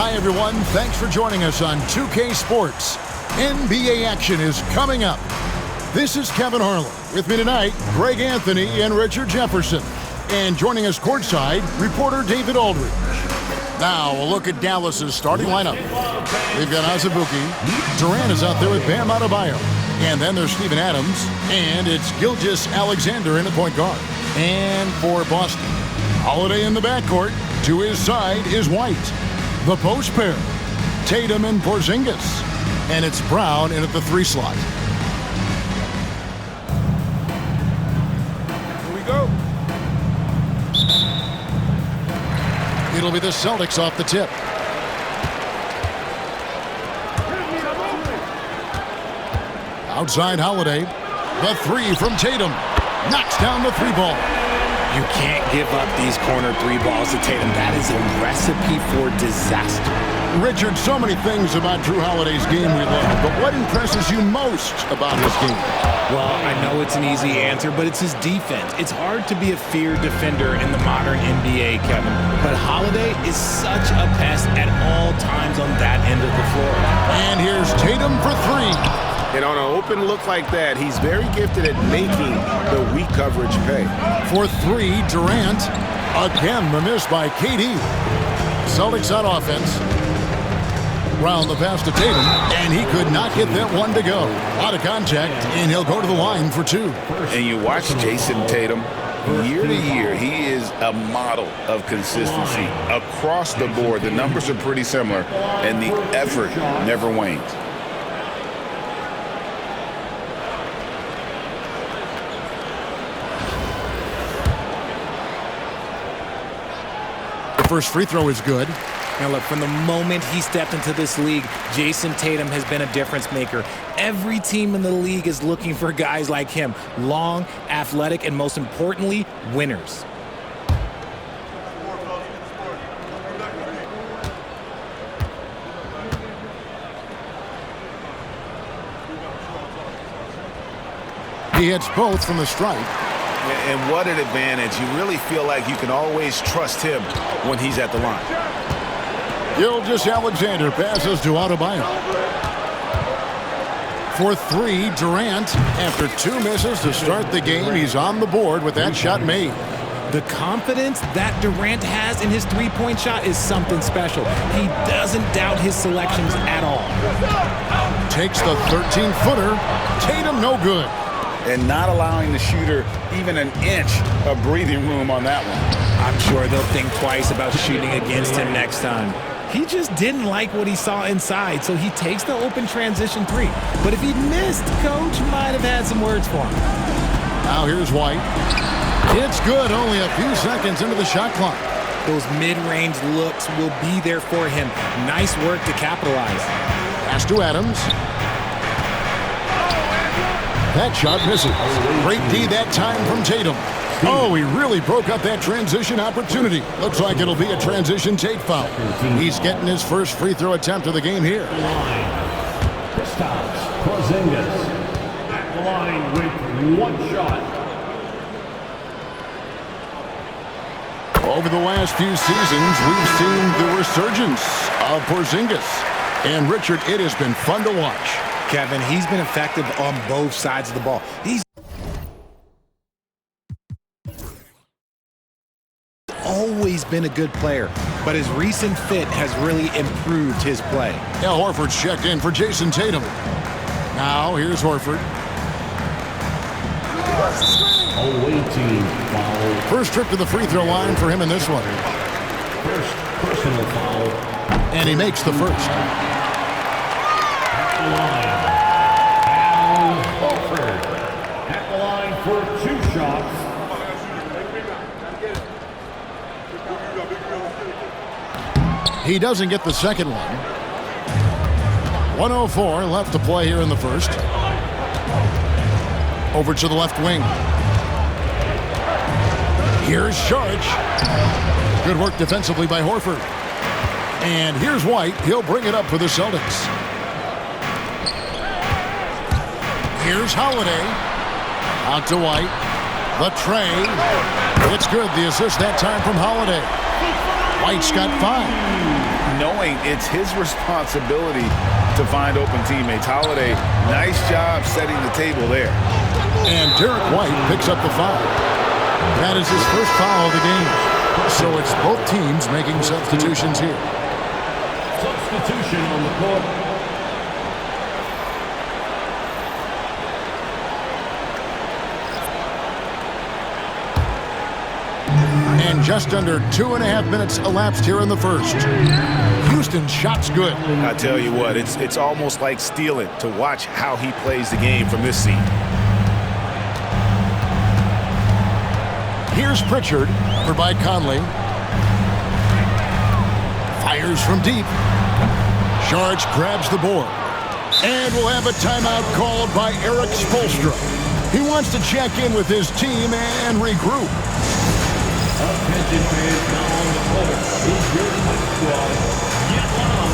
Hi, everyone. Thanks for joining us on 2K Sports. NBA action is coming up. This is Kevin Harlan. With me tonight, Greg Anthony and Richard Jefferson. And joining us courtside, reporter David Aldridge. Now, a look at Dallas's starting lineup. We've got Azubuike. Durant is out there with Bam Adebayo. And then there's Steven Adams. And it's Gilgeous-Alexander in the point guard. And for Boston, Holiday in the backcourt. To his side is White. The post pair, Tatum and Porzingis. And it's Brown in at the 3 slot. Here we go. It'll be the Celtics off the tip. Outside Holiday. The 3 from Tatum. Knocks down the 3 ball. You can't give up these corner 3 balls to Tatum. That is a recipe for disaster. Richard, so many things about Drew Holiday's game we love, but what impresses you most about his game? Well, I know it's an easy answer, but it's his defense. It's hard to be a feared defender in the modern NBA, Kevin. But Holiday is such a pest at all times on that end of the floor. And here's Tatum for 3. And on an open look like that, he's very gifted at making the weak coverage pay. For 3, Durant. Again, the miss by KD. Celtics on offense. Round the pass to Tatum, and he could not get that one to go. Out of contact, and he'll go to the line for 2. And you watch Jason Tatum. Year to year, he is a model of consistency. Across the board, the numbers are pretty similar, and the effort never wanes. First free throw is good. Now look, from the moment he stepped into this league, Jason Tatum has been a difference maker. Every team in the league is looking for guys like him. Long, athletic, and most importantly, winners. He hits both from the stripe. And what an advantage. You really feel like you can always trust him when he's at the line. Gilgeous-Alexander passes to Adebayo. For 3, Durant. After 2 misses to start the game, he's on the board with that shot made. The confidence that Durant has in his 3-point shot is something special. He doesn't doubt his selections at all. Takes the 13-footer. Tatum no good. And not allowing the shooter even an inch of breathing room on that one. I'm sure they'll think twice about shooting against him next time. He just didn't like what he saw inside, so he takes the open transition 3. But if he missed, Coach might have had some words for him. Now here's White. It's good, only a few seconds into the shot clock. Those mid-range looks will be there for him. Nice work to capitalize. Pass to Adams. That shot misses. Great D that time from Tatum. Oh, he really broke up that transition opportunity. Looks like it'll be a transition take foul. He's getting his first free throw attempt of the game here. Stops Porzingis at the line with 1 shot. Over the last few seasons, we've seen the resurgence of Porzingis. And Richard, it has been fun to watch. Kevin, he's been effective on both sides of the ball. He's always been a good player, but his recent fit has really improved his play. Al Horford's checked in for Jason Tatum. Now, here's Horford. Awaiting foul. First trip to the free throw line for him in this one. First personal foul. And he makes the first. At the line, Al Horford. At the line for 2 shots. He doesn't get the second one. 1:04 left to play here in the first. Over to the left wing. Here's Sharge. Good work defensively by Horford. And here's White. He'll bring it up for the Celtics. Here's Holiday. Out to White. The tray. It's good. The assist that time from Holiday. White's got 5. knowing it's his responsibility to find open teammates. Holiday, nice job setting the table there. And Derek White picks up the foul. That is his first foul of the game. So it's both teams making substitutions here. Substitution on the court. And just under 2.5 minutes elapsed here in the first. Houston's shot's good. I tell you what, it's almost like stealing to watch how he plays the game from this seat. Here's Pritchard, covered by Conley. Fires from deep. Saric grabs the board. And we'll have a timeout called by Erik Spoelstra. He wants to check in with his team and regroup. Attention fans, now on the court is your hot squad. Get one on.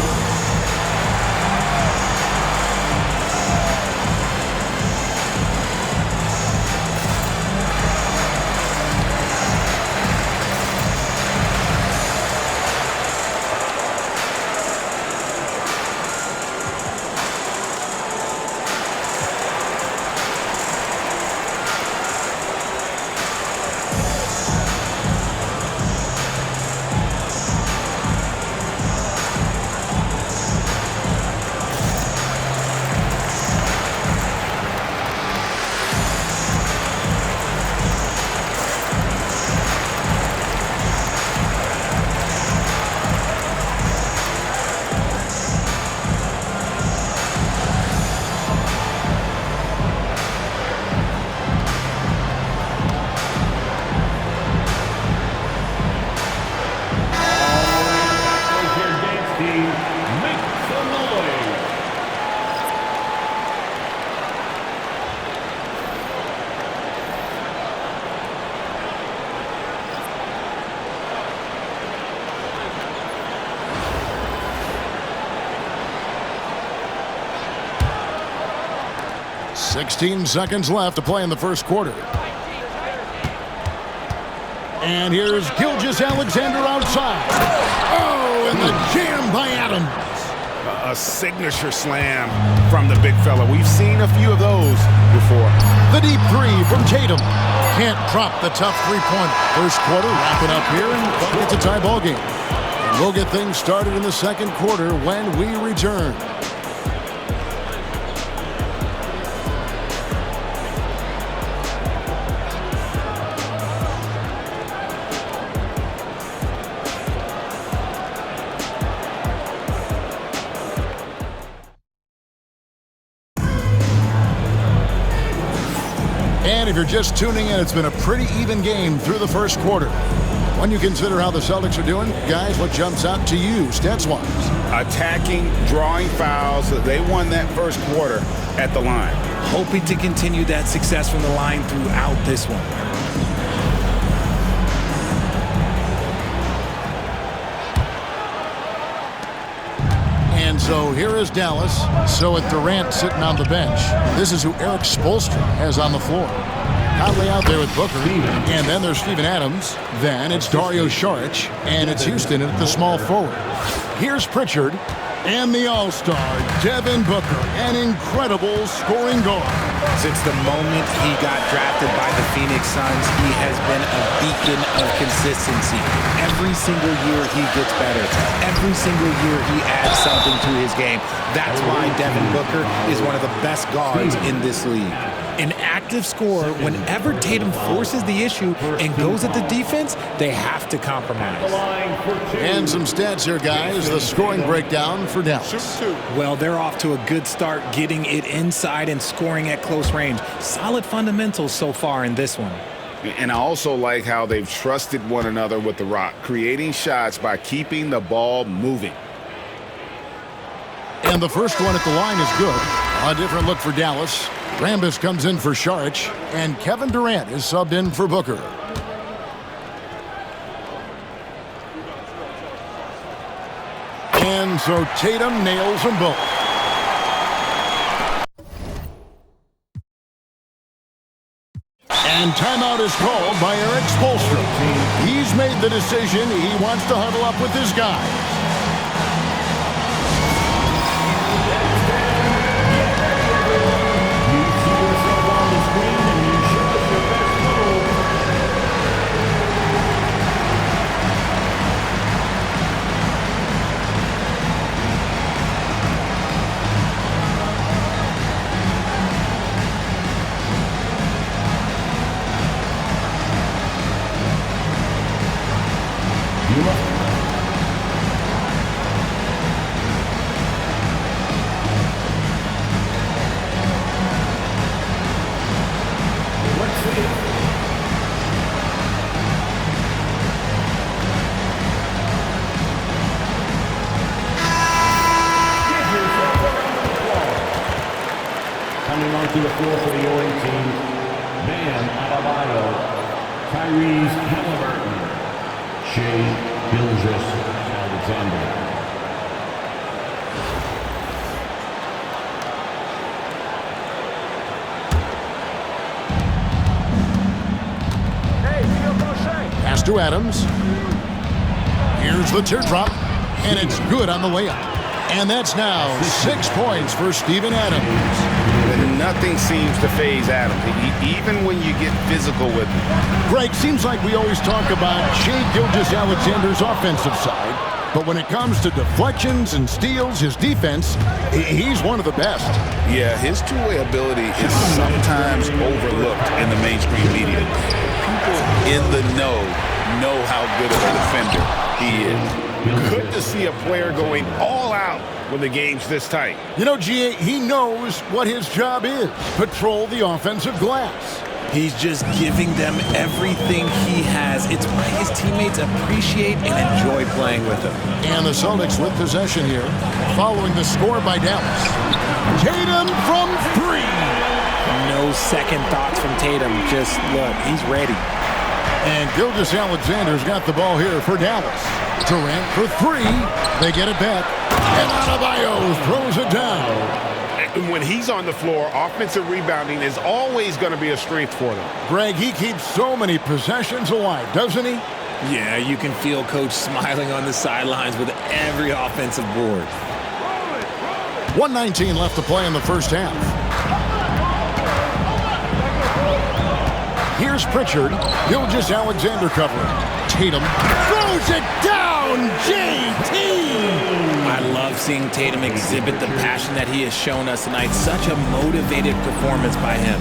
Sixteen seconds left to play in the first quarter. And here's Gilgeous-Alexander outside. Oh, and the jam by Adams. A signature slam from the big fella. We've seen a few of those before. The deep three from Tatum. Can't drop the tough three-pointer. First quarter wrapping up here, and it's a tie ball game. And we'll get things started in the second quarter when we return. And if you're just tuning in, it's been a pretty even game through the first quarter. When you consider how the Celtics are doing, guys, what jumps out to you, stats-wise? Attacking, drawing fouls. They won that first quarter at the line. Hoping to continue that success from the line throughout this one. And so here is Dallas. So with Durant sitting on the bench, this is who Erik Spoelstra has on the floor. Conley out there with Booker, and then there's Steven Adams. Then it's Dario Saric, and it's Houston at the small forward. Here's Pritchard, and the All-Star, Devin Booker, an incredible scoring guard. Since the moment he got drafted by the Phoenix Suns, he has been a beacon of consistency. Every single year he gets better. Every single year he adds something to his game. That's why Devin Booker is one of the best guards in this league. An active scorer, whenever Tatum forces the issue and goes at the defense, they have to compromise. And some stats here, guys. The scoring breakdown for Dallas. Well, they're off to a good start getting it inside and scoring at close range. Solid fundamentals so far in this one. And I also like how they've trusted one another with the rock, creating shots by keeping the ball moving. And the first one at the line is good. A different look for Dallas. Rambis comes in for Saric, and Kevin Durant is subbed in for Booker. And so Tatum nails them both. And timeout is called by Erik Spoelstra. He's made the decision. He wants to huddle up with his guys. to the floor for the Orange team, Bam Adebayo, Tyrese Halliburton, Shea Gilgeous-Alexander. Pass to Adams. Here's the teardrop, and it's good on the layup. And that's now 6 points for Steven Adams. And nothing seems to faze Adams, even when you get physical with him. Greg, seems like we always talk about Shea Gilgeous-Alexander's offensive side, but when it comes to deflections and steals, his defense, he's one of the best. Yeah, his two-way ability is sometimes overlooked in the mainstream media. People in the know how good of a defender he is. Good to see a player going all out when the game's this tight. You know, G.A., he knows what his job is. Patrol the offensive glass. He's just giving them everything he has. It's why his teammates appreciate and enjoy playing with him. And the Celtics with possession here, following the score by Dallas. Tatum from 3. No second thoughts from Tatum. Just look, he's ready. And Gilgeous-Alexander's got the ball here for Dallas. Durant for 3. They get it back. And Adebayo throws it down. And when he's on the floor, offensive rebounding is always going to be a strength for them. Greg, he keeps so many possessions alive, doesn't he? Yeah, you can feel Coach smiling on the sidelines with every offensive board. 1:19 left to play in the first half. Here's Pritchard. Gilgeous-Alexander covering. Tatum throws it down. JT! I love seeing Tatum exhibit the passion that he has shown us tonight. Such a motivated performance by him.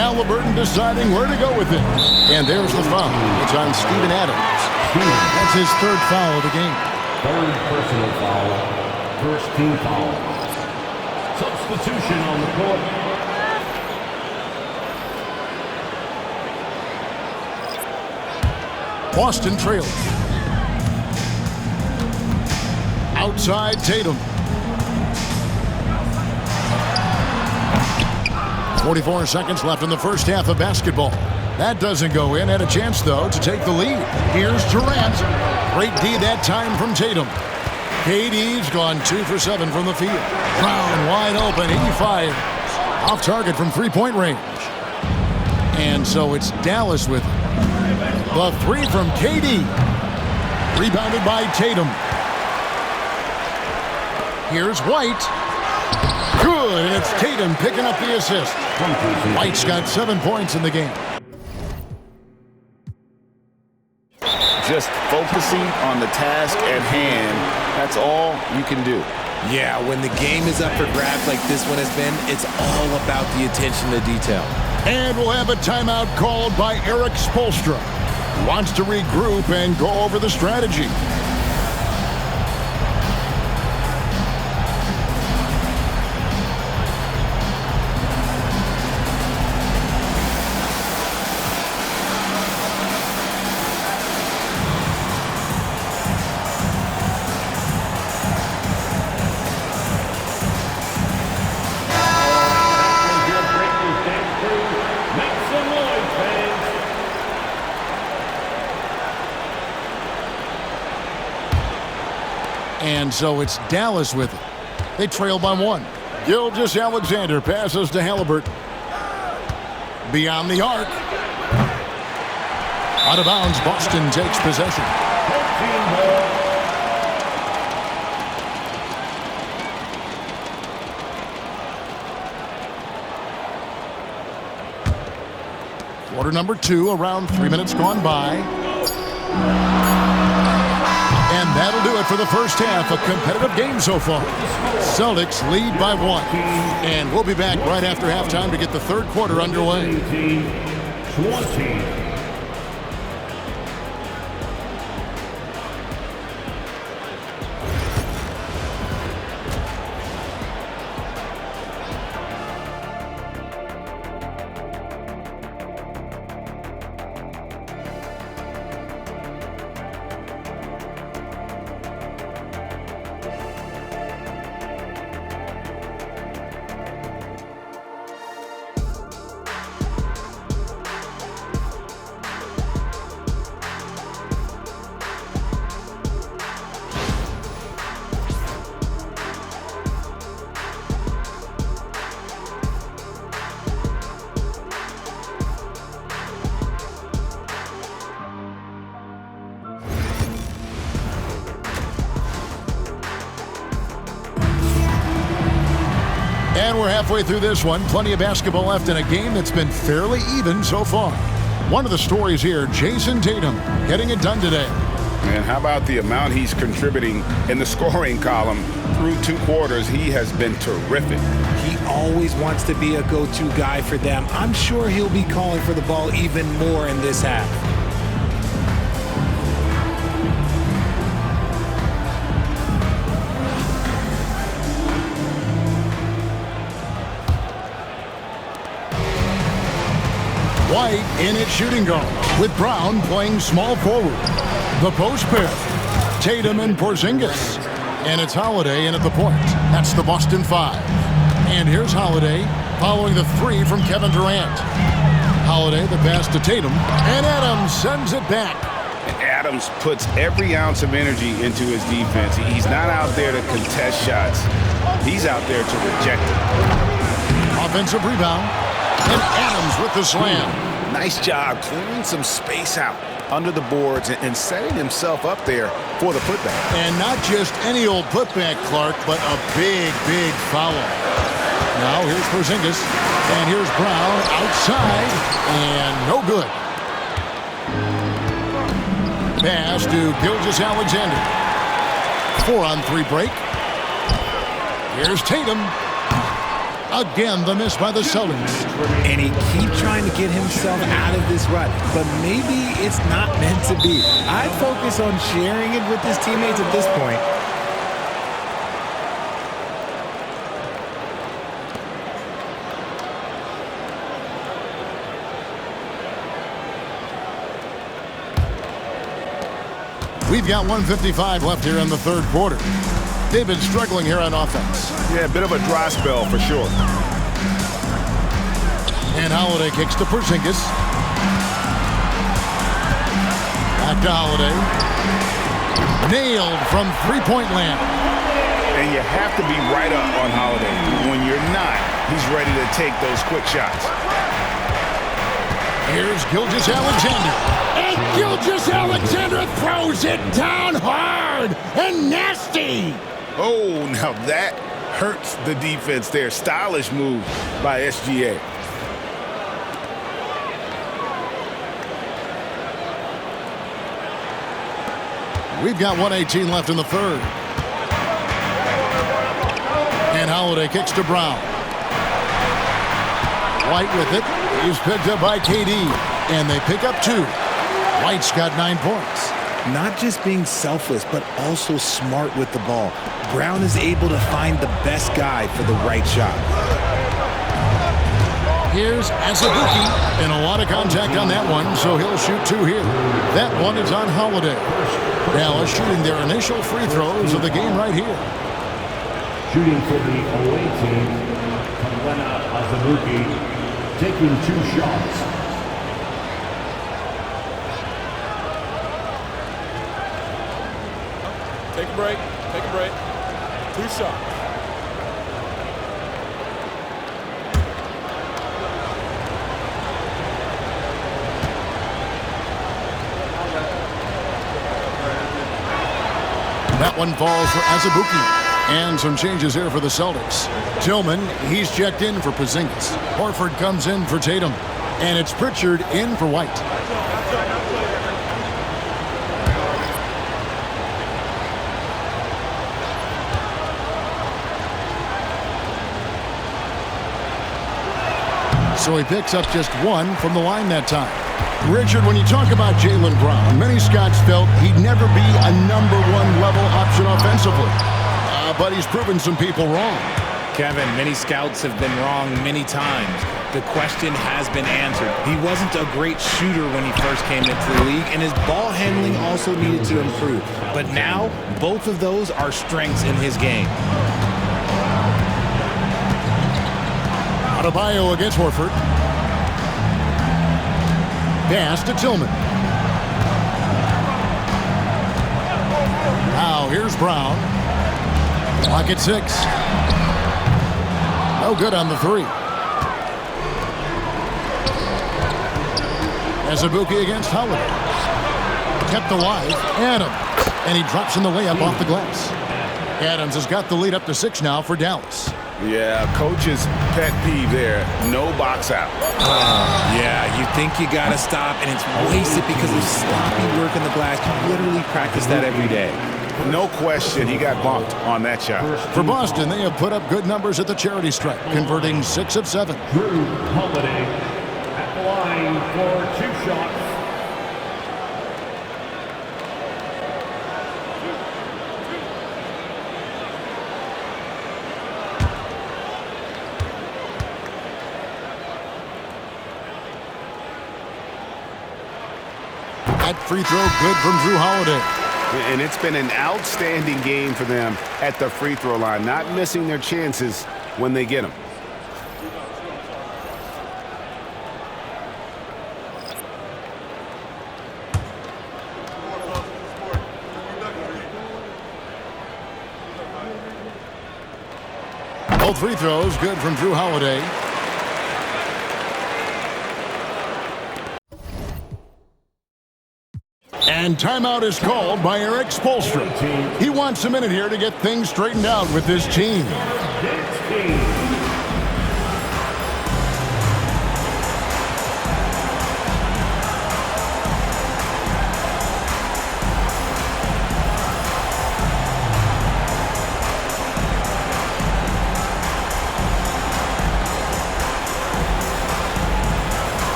Halliburton deciding where to go with it. And there's the foul. It's on Steven Adams. That's his 3rd foul of the game. 3rd personal foul. First team foul. Substitution on the court. Boston trails. Outside Tatum. 44 seconds left in the first half of basketball. That doesn't go in. Had a chance, though, to take the lead. Here's Durant. Great D that time from Tatum. KD's gone 2 for 7 from the field. Brown wide open. He fires. Off target from 3-point range. And so it's Dallas with it. The 3 from KD. Rebounded by Tatum. Here's White. Good, and it's Tatum picking up the assist. White's got 7 points in the game. Just focusing on the task at hand, that's all you can do. Yeah, when the game is up for grabs like this one has been, it's all about the attention to detail. And we'll have a timeout called by Eric Spoelstra. He wants to regroup and go over the strategy. And so it's Dallas with it. They trail by 1. Gilgeous-Alexander passes to Halliburton. Beyond the arc. Out of bounds, Boston takes possession. Quarter number 2, around 3 minutes gone by. And that'll do it for the first half. A competitive game so far. Celtics lead by 1. And we'll be back right after halftime to get the 3rd quarter underway. 20. And we're halfway through this one. Plenty of basketball left in a game that's been fairly even so far. One of the stories here, Jason Tatum getting it done today. And how about the amount he's contributing in the scoring column through 2 quarters? He has been terrific. He always wants to be a go-to guy for them. I'm sure he'll be calling for the ball even more in this half. White in at shooting guard, with Brown playing small forward. The post pair, Tatum and Porzingis. And it's Holiday in at the point. That's the Boston 5. And here's Holiday following the 3 from Kevin Durant. Holiday the pass to Tatum, and Adams sends it back. And Adams puts every ounce of energy into his defense. He's not out there to contest shots. He's out there to reject it. Offensive rebound, and Adams with the slam. Nice job clearing some space out under the boards and setting himself up there for the putback. And not just any old putback, Clark, but a big, big foul. Now here's Porzingis, and here's Brown outside, and no good. Pass to Gilgeous-Alexander. 4-on-3 break. Here's Tatum. Again, the miss by the Celtics. And he keeps trying to get himself out of this rut, but maybe it's not meant to be. I'd focus on sharing it with his teammates at this point. We've got 1:55 left here in the third quarter. They've been struggling here on offense. Yeah, a bit of a dry spell for sure. And Holiday kicks to Porzingis. Back to Holiday. Nailed from three-point land. And you have to be right up on Holiday. When you're not, he's ready to take those quick shots. Here's Gilgeous-Alexander. And Gilgeous-Alexander throws it down hard and nasty. Oh, now that hurts the defense there. Stylish move by SGA. We've got 1:18 left in the third. And Holiday kicks to Brown. White with it. He's picked up by KD. And they pick up 2. White's got 9 points. Not just being selfless, but also smart with the ball. Brown is able to find the best guy for the right shot. Here's Azubuike, and a lot of contact on that one, so he'll shoot 2 here. That one is on Holiday. Dallas shooting their initial free throws of the game right here. Shooting for the away team, Azubuike, taking 2 shots. Take a break. Take a break. 2 shots. That one falls for Azubuike. And some changes here for the Celtics. Tillman, he's checked in for Porzingis. Horford comes in for Tatum. And it's Pritchard in for White. So he picks up just 1 from the line that time. Richard, when you talk about Jaylen Brown, many Scots felt he'd never be a #1 level option offensively. But he's proven some people wrong. Kevin, many scouts have been wrong many times. The question has been answered. He wasn't a great shooter when he first came into the league, and his ball handling also needed to improve. But now, both of those are strengths in his game. Adebayo against Horford. Pass to Tillman. Now here's Brown. Clock at 6. No good on the 3. Azubuike against Holiday. Kept alive. Adams. And he drops in the layup off the glass. Adams has got the lead up to 6 now for Dallas. Yeah, coach's pet peeve there. No box out. Yeah, you think you got to stop, and it's wasted because of sloppy work in the glass. You literally practice that every day. No question, he got bumped on that shot. For Boston, they have put up good numbers at the charity stripe, converting 6 of 7. Drew Holiday at the line for 2 shots. That free throw good from Drew Holiday. And it's been an outstanding game for them at the free throw line, not missing their chances when they get them. Both free throws good from Drew Holiday. And timeout is called by Eric Spoelstra. He wants a minute here to get things straightened out with his team.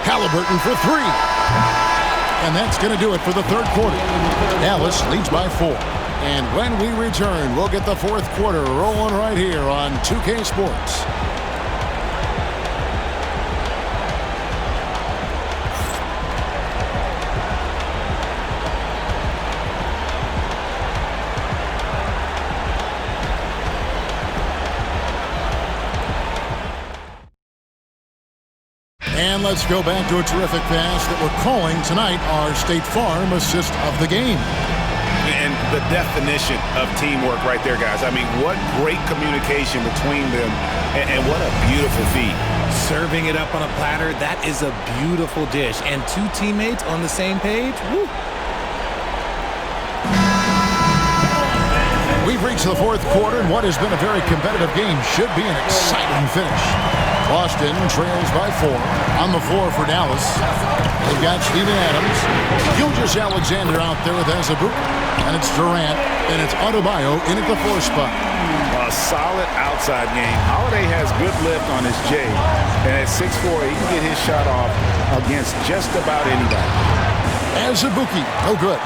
Halliburton for 3. And that's going to do it for the third quarter. Dallas leads by 4. And when we return, we'll get the fourth quarter rolling right here on 2K Sports. And let's go back to a terrific pass that we're calling tonight our State Farm assist of the game. And the definition of teamwork right there, guys. I mean, what great communication between them, and what a beautiful feed. Serving it up on a platter, that is a beautiful dish. And 2 teammates on the same page, woo. We've reached the fourth quarter, and what has been a very competitive game should be an exciting finish. Boston trails by 4. On the floor for Dallas, they've got Steven Adams, Gilgeous-Alexander out there with Azabuk, and it's Durant, and it's Adebayo in at the 4 spot. A solid outside game. Holiday has good lift on his J, and at 6'4", he can get his shot off against just about anybody. Azabuki, no good.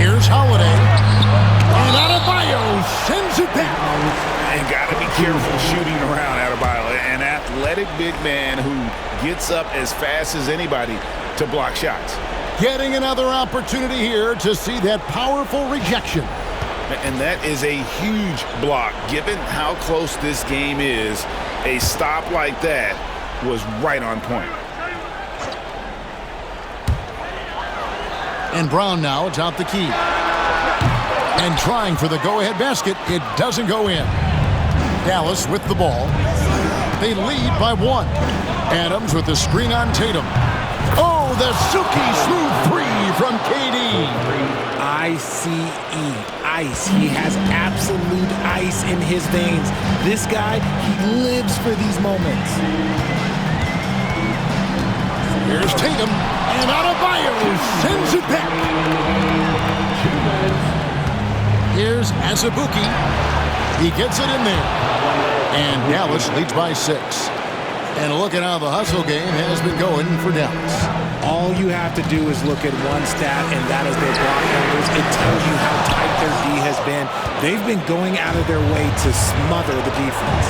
Here's Holiday, and Adebayo sends it down. And got to be careful shooting around Adebayo, an athletic big man who gets up as fast as anybody to block shots. Getting another opportunity here to see that powerful rejection. And that is a huge block. Given how close this game is, a stop like that was right on point. And Brown now atop the key. And trying for the go-ahead basket. It doesn't go in. Dallas with the ball. They lead by 1. Adams with the screen on Tatum. Oh, the silky smooth 3 from KD. I-C-E, ice. He has absolute ice in his veins. This guy, he lives for these moments. Here's Tatum, and Adebayo sends it back. Here's Azabuki. He gets it in there. And Dallas leads by 6. And look at how the hustle game has been going for Dallas. All you have to do is look at one stat, and that is their block numbers. It tells you how tight their D has been. They've been going out of their way to smother the defense.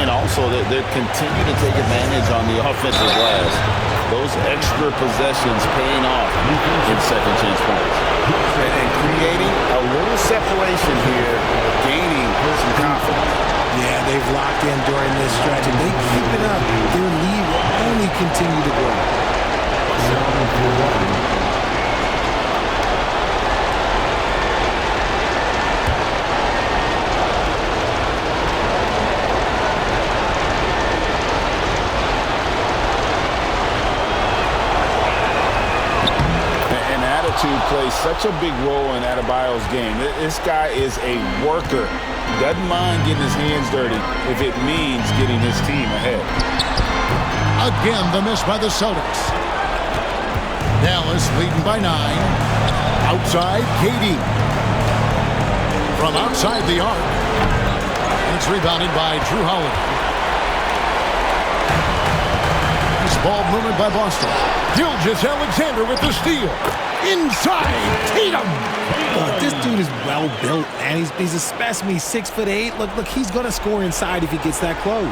And also, they continue to take advantage on the offensive glass. Those extra possessions paying off in second chance points. And creating a little separation here, gaining some confidence. Yeah, they've locked in during this stretch, and they keep it up. Their lead will only continue to grow. Plays such a big role in Adebayo's game. This guy is a worker. Doesn't mind getting his hands dirty if it means getting his team ahead. Again, the miss by the Celtics. Dallas leading by 9. Outside, KD. From outside the arc. And it's rebounded by Drew Holiday. Nice ball movement by Boston. Gilgeous-Alexander with the steal. Inside, Tatum. Look, this dude is well built, man. He's a specimen. He's 6'8". Look, he's gonna score inside if he gets that close.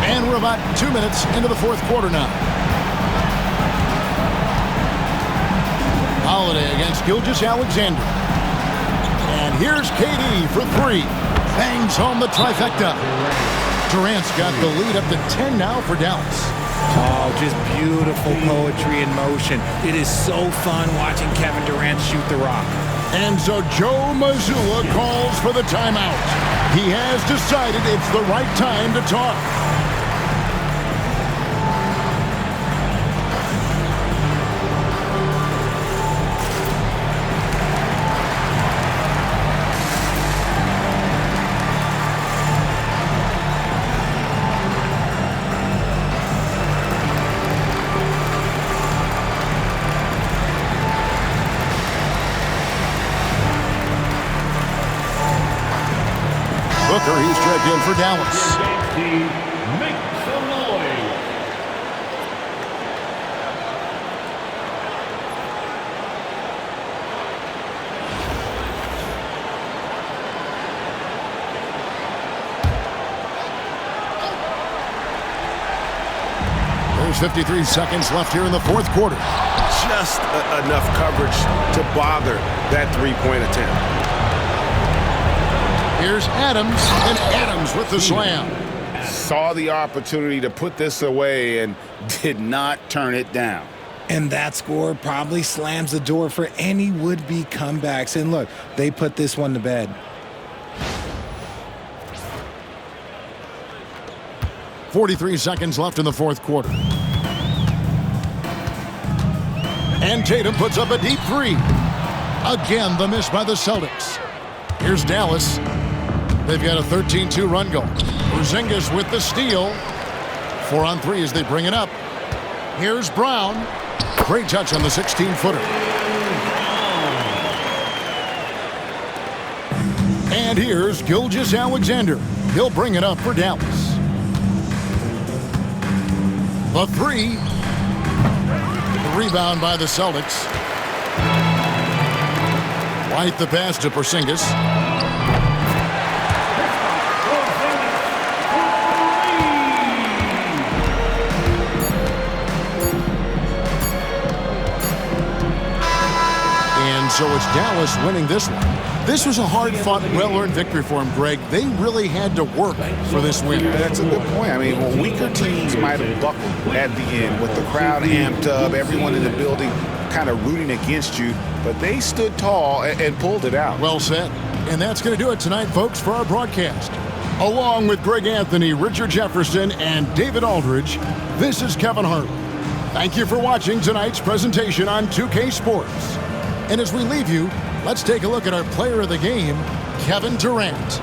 And we're about 2 minutes into the fourth quarter now. Holiday against Gilgeous-Alexander. And here's KD for 3. Bangs home the trifecta. Durant's got the lead up to 10 now for Dallas. Oh, just beautiful poetry in motion. It is so fun watching Kevin Durant shoot the rock. And so Joe Mazzulla calls for the timeout. He has decided it's the right time to talk. Booker, he's checked in for Dallas. Make some noise. There's 53 seconds left here in the fourth quarter. Just enough coverage to bother that three-point attempt. Here's Adams, and Adams with the slam. Saw the opportunity to put this away and did not turn it down. And that score probably slams the door for any would-be comebacks. And look, they put this one to bed. .43 seconds left in the fourth quarter. And Tatum puts up a deep 3. Again, the miss by the Celtics. Here's Dallas. They've got a 13-2 run goal. Porzingis with the steal. 4 on 3 as they bring it up. Here's Brown. Great touch on the 16-footer. And here's Gilgeous-Alexander. He'll bring it up for Dallas. The 3. The rebound by the Celtics. White the pass to Porzingis. And so it's Dallas winning this one. This was a hard-fought, well-earned victory for him, Greg. They really had to work for this win. That's a good point. I mean, weaker teams might have buckled at the end with the crowd amped up, everyone in the building kind of rooting against you, but they stood tall and pulled it out. Well said. And that's going to do it tonight, folks, for our broadcast. Along with Greg Anthony, Richard Jefferson, and David Aldridge, this is Kevin Harlan. Thank you for watching tonight's presentation on 2K Sports. And as we leave you, let's take a look at our player of the game, Kevin Durant.